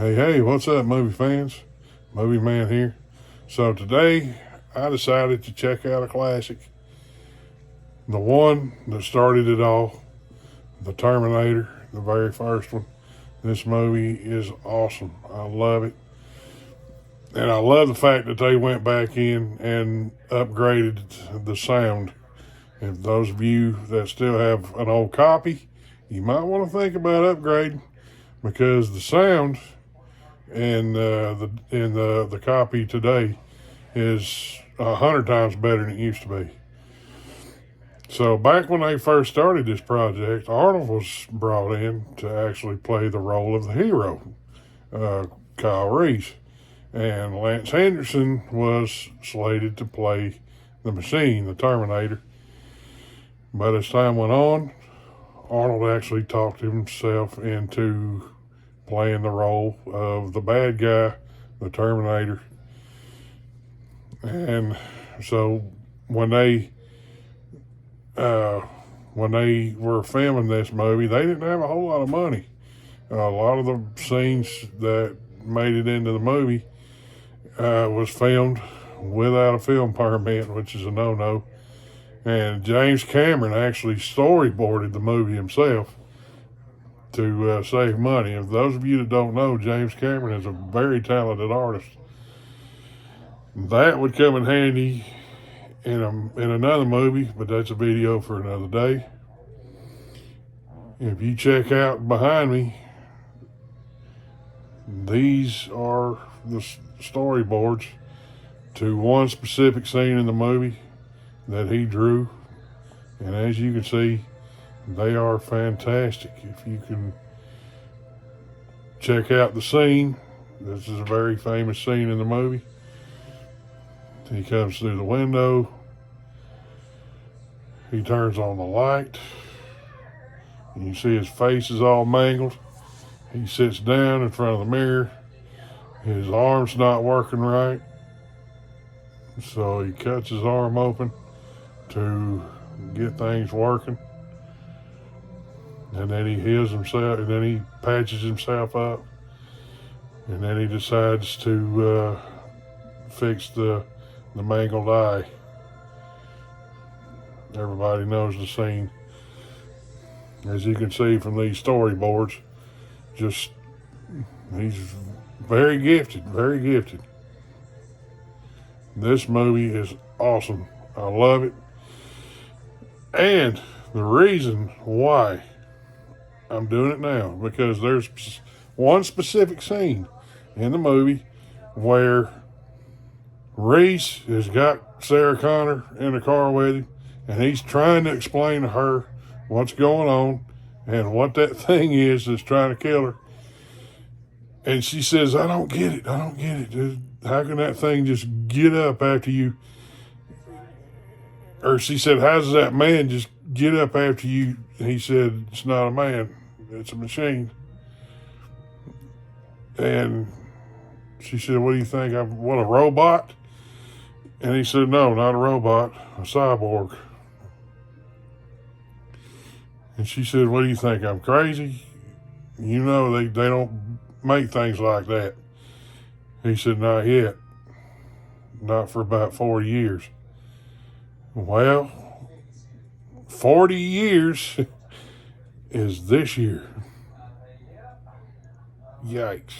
Hey, what's up, movie fans? Movie Man here. So today, I decided to check out a classic. The one that started it all, the Terminator, the very first one. This movie is awesome. I love it. And I love the fact that they went back in and upgraded the sound. If those of you that still have an old copy, you might want to think about upgrading because the sound and the copy today is 100 times better than it used to be. So back when they first started this project, Arnold was brought in to actually play the role of the hero, Kyle Reese, and Lance Henderson was slated to play the machine, the Terminator. But as time went on, Arnold actually talked himself into playing the role of the bad guy, the Terminator. And so when they were filming this movie, they didn't have a whole lot of money. A lot of the scenes that made it into the movie was filmed without a film permit, which is a no-no. And James Cameron actually storyboarded the movie himself to save money. If those of you that don't know, James Cameron is a very talented artist. That would come in handy in another movie, but that's a video for another day. If you check out behind me, these are the storyboards to one specific scene in the movie that he drew. And as you can see, they are fantastic. If you can check out the scene, this is a very famous scene in the movie. He comes through the window. He turns on the light. And you see his face is all mangled. He sits down in front of the mirror. His arm's not working right. So he cuts his arm open to get things working. And then he heals himself, and then he patches himself up. And then he decides to fix the mangled eye. Everybody knows the scene. As you can see from these storyboards, he's very gifted, very gifted. This movie is awesome. I love it. And the reason why I'm doing it now, because there's one specific scene in the movie where Reese has got Sarah Connor in the car with him, and he's trying to explain to her what's going on and what that thing is that's trying to kill her. And she says, I don't get it. How can that thing just get up after you? Or she said, how does that man just get up after you? He said, it's not a man, it's a machine. And she said, what do you think? What, a robot? And he said, no, not a robot, a cyborg. And she said, what do you think? I'm crazy? You know, they don't make things like that. He said, not yet. Not for about 40 years. Well, 40 years is this year. Yikes.